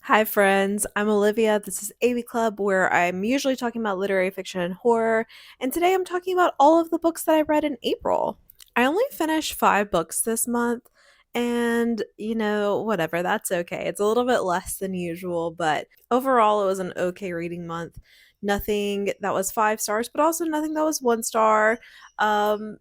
Hi, friends. I'm Olivia. This is AV Club, where I'm usually talking about literary fiction and horror. And today I'm talking about all of the books that I read in April. I only finished 5 books this month, and whatever, that's okay. It's a little bit less than usual, but overall, it was an okay reading month. Nothing that was 5 stars, but also nothing that was 1 star. Um,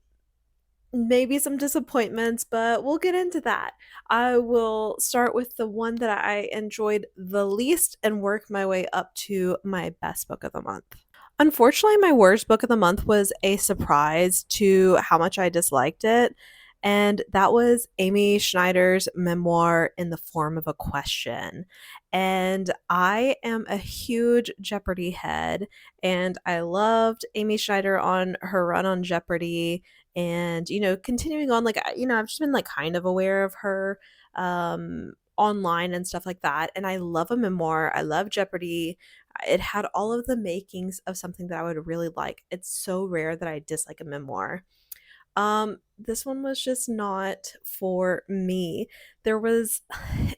Maybe some disappointments, but we'll get into that. I will start with the one that I enjoyed the least and work my way up to my best book of the month. Unfortunately, my worst book of the month was a surprise to how much I disliked it, and that was Amy Schneider's memoir in the form of a question. And I am a huge Jeopardy head, and I loved Amy Schneider on her run on Jeopardy. And continuing on, like I've just been like kind of aware of her online and stuff like that. And I love a memoir. I love Jeopardy. It had all of the makings of something that I would really like. It's so rare that I dislike a memoir. This one was just not for me. There was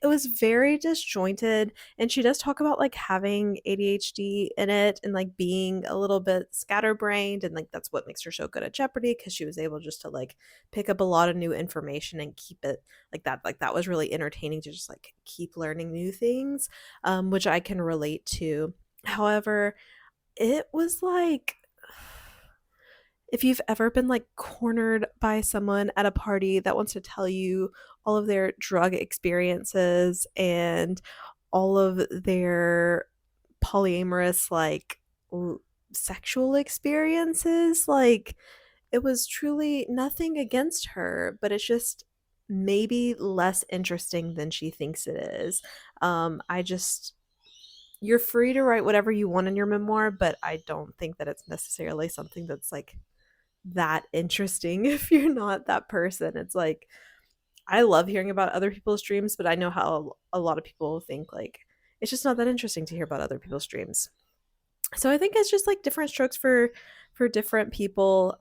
it was very disjointed, and she does talk about like having ADHD in it and like being a little bit scatterbrained, and like that's what makes her so good at Jeopardy because she was able just to like pick up a lot of new information and keep it like that. Like that was really entertaining to just like keep learning new things, which I can relate to. However, it was like if you've ever been like cornered by someone at a party that wants to tell you all of their drug experiences and all of their polyamorous sexual experiences, like it was truly nothing against her, but it's just maybe less interesting than she thinks it is. I just You're free to write whatever you want in your memoir, but I don't think that it's necessarily something that's like that interesting if you're not that person. It's like I love hearing about other people's dreams, but I know how a lot of people think like it's just not that interesting to hear about other people's dreams. So I think it's just like different strokes for different people.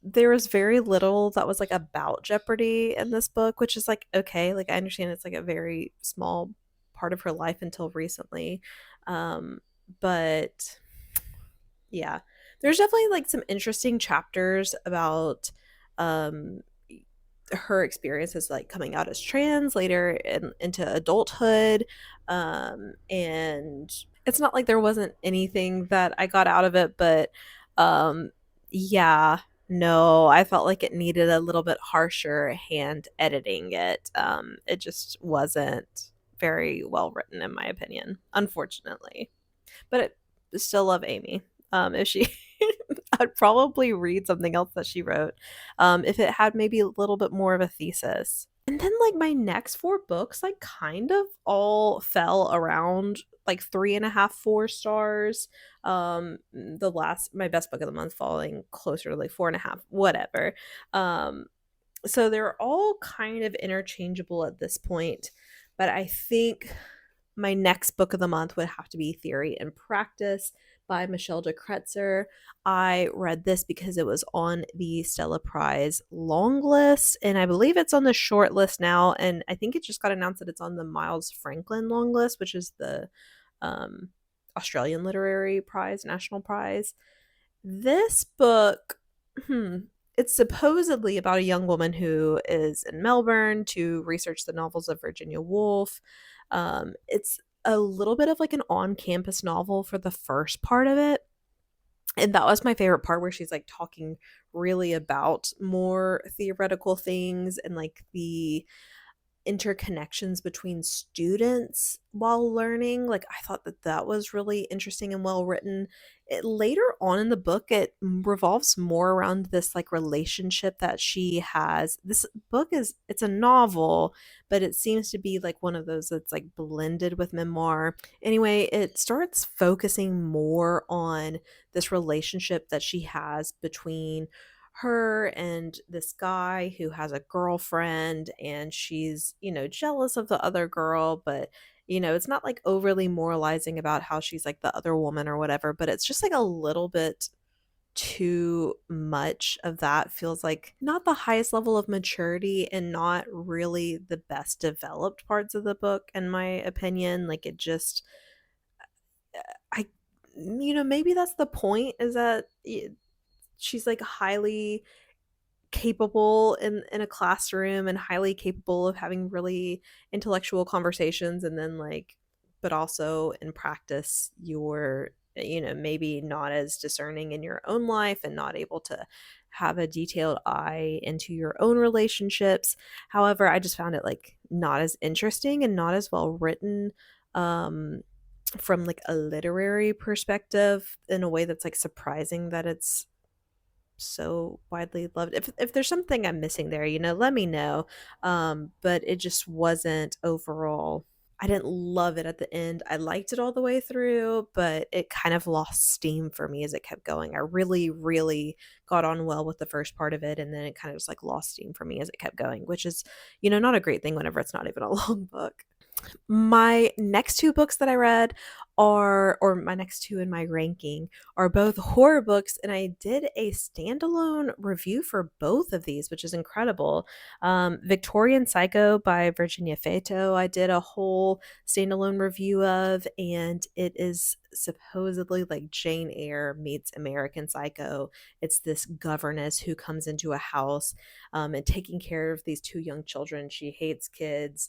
There was very little that was like about Jeopardy in this book, which is like okay. Like I understand it's like a very small part of her life until recently. Um, but yeah, there's definitely like some interesting chapters about um her experiences like coming out as trans later into adulthood. And it's not like there wasn't anything that I got out of it, but um yeah, no, I felt like it needed a little bit harsher hand editing it. It just wasn't very well written in my opinion, unfortunately. But I still love Amy. If she I'd probably read something else that she wrote, if it had maybe a little bit more of a thesis. And then like my next 4 books like kind of all fell around like 3.5, 4 stars. The last my best book of the month falling closer to like 4.5, whatever. Um, so they're all kind of interchangeable at this point, but I think my next book of the month would have to be Theory and Practice by Michelle de Kretser. I read this because it was on the Stella Prize long list, and I believe it's on the short list now. And I think it just got announced that it's on the Miles Franklin long list, which is the um, Australian Literary Prize, National Prize. This book, it's supposedly about a young woman who is in Melbourne to research the novels of Virginia Woolf. It's a little bit of like an on campus novel for the first part of it. And that was my favorite part where she's like talking really about more theoretical things and like the interconnections between students while learning. Like I thought that that was really interesting and well written. Later on in the book it revolves more around this like relationship that she has. This book is it's a novel, but it seems to be like one of those that's like blended with memoir. Anyway, it starts focusing more on this relationship that she has between her and this guy who has a girlfriend, and she's jealous of the other girl, but it's not like overly moralizing about how she's like the other woman or whatever, but it's just like a little bit too much of that feels like not the highest level of maturity and not really the best developed parts of the book, in my opinion. Like, it just, I, maybe that's the point, is that she's like highly capable in a classroom and highly capable of having really intellectual conversations, and then like, but also in practice you're, maybe not as discerning in your own life and not able to have a detailed eye into your own relationships. However, I just found it like not as interesting and not as well written, um from like a literary perspective, in a way that's like surprising that it's so widely loved. If there's something I'm missing there, let me know. But it just wasn't overall. I didn't love it at the end. I liked it all the way through, but it kind of lost steam for me as it kept going. I really, really got on well with the first part of it, and then it kind of just like lost steam for me as it kept going, which is, not a great thing whenever it's not even a long book. My next two books that I read or my next two in my ranking, are both horror books, and I did a standalone review for both of these, which is incredible. Victorian Psycho by Virginia Feito, I did a whole standalone review of, and it is supposedly like Jane Eyre meets American Psycho. It's this governess who comes into a house, and taking care of these two young children. She hates kids.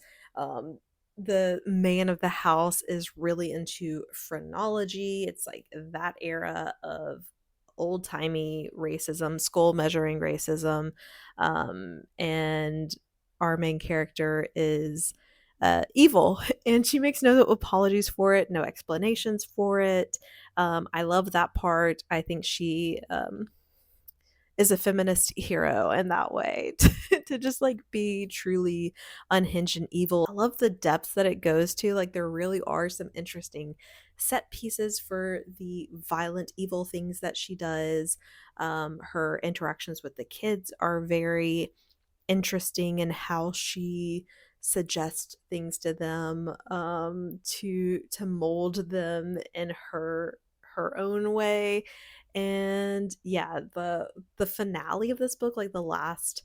The man of the house is really into phrenology. It's like that era of old timey racism, skull measuring racism. And our main character is evil, and she makes no apologies for it, no explanations for it. I love that part. I think she is a feminist hero in that way, to just like be truly unhinged and evil. I love the depths that it goes to. Like, there really are some interesting set pieces for the violent evil things that she does. Her interactions with the kids are very interesting in how she suggests things to them, to mold them in her own way. And yeah, the finale of this book, like the last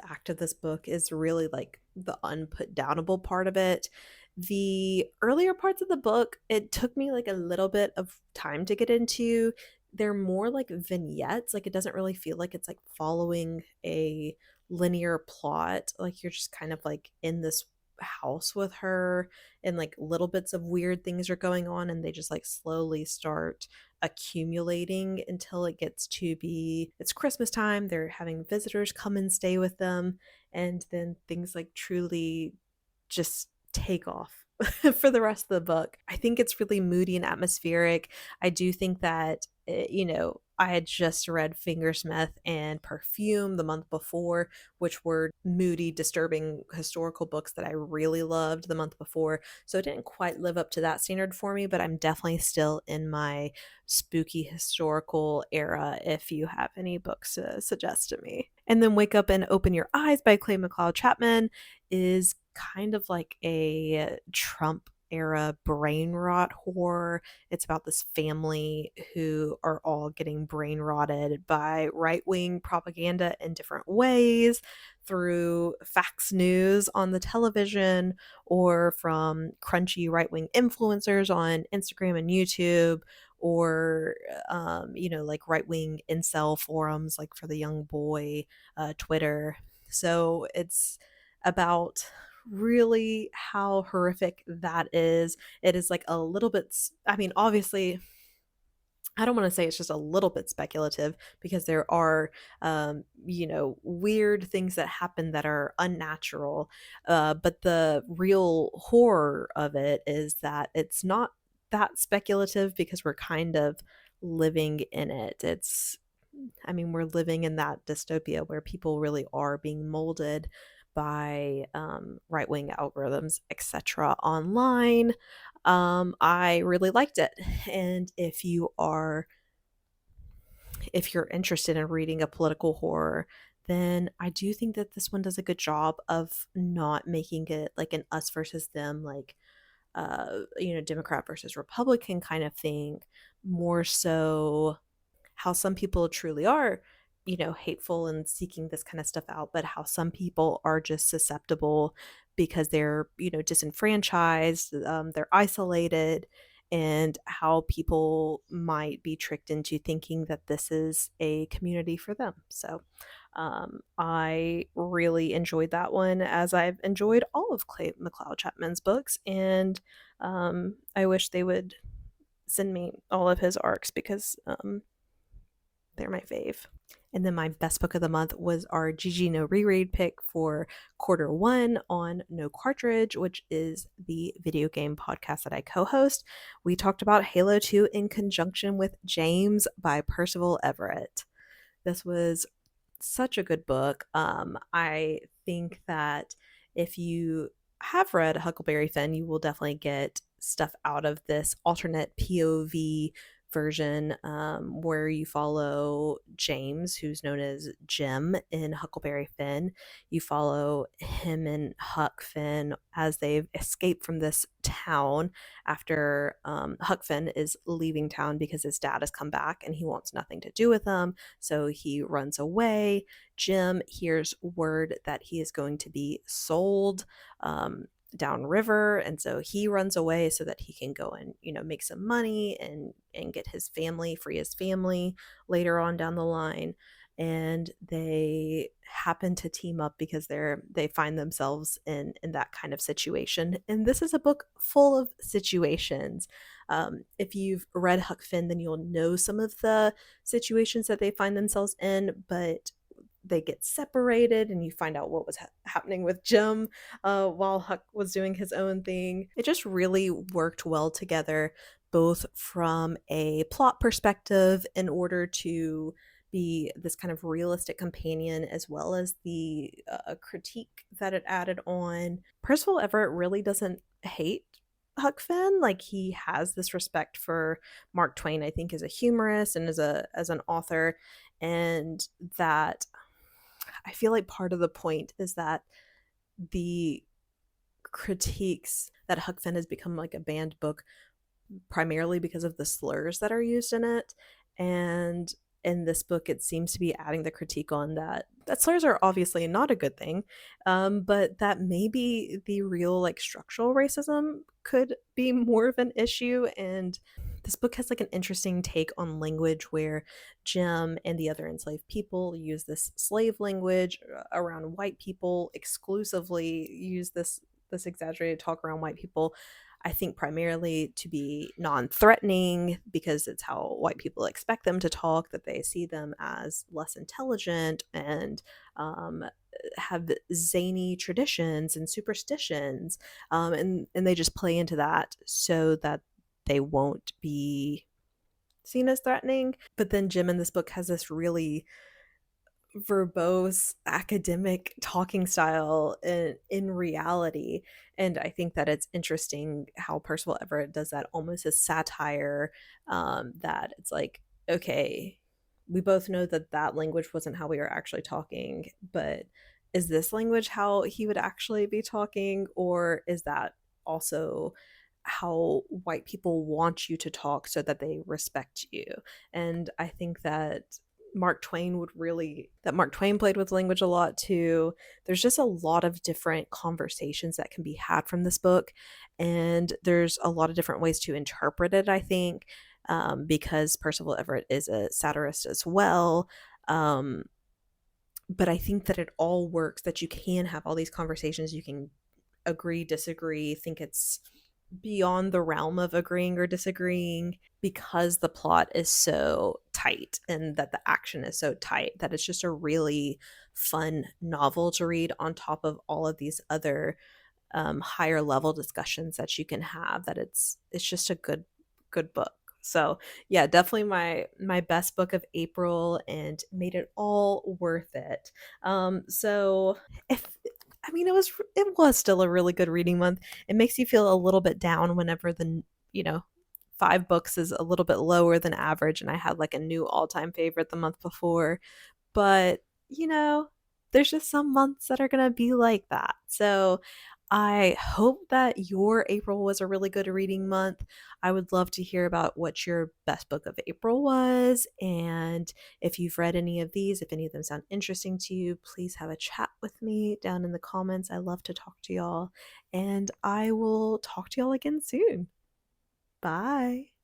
act of this book, is really like the unput downable part of it. The earlier parts of the book, it took me like a little bit of time to get into. They're more like vignettes. Like, it doesn't really feel like it's like following a linear plot. Like, you're just kind of like in this house with her, and like little bits of weird things are going on, and they just like slowly start accumulating until it gets to be, it's Christmas time, they're having visitors come and stay with them, and then things like truly just take off for the rest of the book. I think it's really moody and atmospheric. I do think that, I had just read Fingersmith and Perfume the month before, which were moody, disturbing historical books that I really loved the month before. So it didn't quite live up to that standard for me, but I'm definitely still in my spooky historical era if you have any books to suggest to me. And then Wake Up and Open Your Eyes by Clay McLeod Chapman is kind of like a Trump era brain rot horror. It's about this family who are all getting brain rotted by right wing propaganda in different ways, through fax news on the television, or from crunchy right wing influencers on Instagram and YouTube, or like right wing incel forums, like for the young boy, Twitter. So it's about really how horrific that is. It is like a little bit, I mean, obviously, I don't want to say it's just a little bit speculative, because there are, weird things that happen that are unnatural. But the real horror of it is that it's not that speculative, because we're kind of living in it. We're living in that dystopia where people really are being molded by right wing algorithms, etc. online. I really liked it. And if you're interested in reading a political horror, then I do think that this one does a good job of not making it like an us versus them, like Democrat versus Republican kind of thing. More so, how some people truly are, hateful and seeking this kind of stuff out, but how some people are just susceptible because they're, disenfranchised, they're isolated, and how people might be tricked into thinking that this is a community for them. So I really enjoyed that one, as I've enjoyed all of Clay McLeod Chapman's books, and I wish they would send me all of his arcs because they're my fave. And then my best book of the month was our GG No Reread pick for quarter 1 on No Cartridge, which is the video game podcast that I co host. We talked about Halo 2 in conjunction with James by Percival Everett. This was such a good book. I think that if you have read Huckleberry Finn, you will definitely get stuff out of this alternate POV version, where you follow James, who's known as Jim in Huckleberry Finn. You follow him and Huck Finn as they've escaped from this town after Huck Finn is leaving town because his dad has come back and he wants nothing to do with them. So he runs away. Jim hears word that he is going to be sold downriver, and so he runs away so that he can go and make some money and get his family, free his family later on down the line. And they happen to team up because they find themselves in that kind of situation. And this is a book full of situations. If you've read Huck Finn, then you'll know some of the situations that they find themselves in, but they get separated and you find out what was happening with Jim while Huck was doing his own thing. It just really worked well together, both from a plot perspective in order to be this kind of realistic companion, as well as the critique that it added on. Percival Everett really doesn't hate Huck Finn. Like, he has this respect for Mark Twain, I think, as a humorist and as an author, and that I feel like part of the point is that the critiques that Huck Finn has become like a banned book primarily because of the slurs that are used in it. And in this book, it seems to be adding the critique on that slurs are obviously not a good thing, but that maybe the real like structural racism could be more of an issue. And this book has like an interesting take on language, where Jim and the other enslaved people use this slave language around white people, exclusively use this exaggerated talk around white people, I think primarily to be non-threatening, because it's how white people expect them to talk, that they see them as less intelligent and have zany traditions and superstitions, and they just play into that so that they won't be seen as threatening. But then Jim in this book has this really verbose academic talking style in reality, and I think that it's interesting how Percival Everett does that almost as satire, that it's like, okay, we both know that that language wasn't how we were actually talking, but is this language how he would actually be talking, or is that also how white people want you to talk so that they respect you? And I think that Mark Twain played with language a lot too. There's just a lot of different conversations that can be had from this book, and there's a lot of different ways to interpret it, I think, because Percival Everett is a satirist as well. But I think that it all works, that you can have all these conversations, you can agree, disagree, think it's beyond the realm of agreeing or disagreeing, because the plot is so tight and that the action is so tight, that it's just a really fun novel to read on top of all of these other higher level discussions that you can have. That it's just a good book. So yeah, definitely my best book of April, and made it all worth it. So if I mean, it was still a really good reading month. It makes you feel a little bit down whenever the 5 books is a little bit lower than average, and I had like a new all-time favorite the month before. But there's just some months that are gonna be like that. So I hope that your April was a really good reading month. I would love to hear about what your best book of April was. And if you've read any of these, if any of them sound interesting to you, please have a chat with me down in the comments. I love to talk to y'all. And I will talk to y'all again soon. Bye.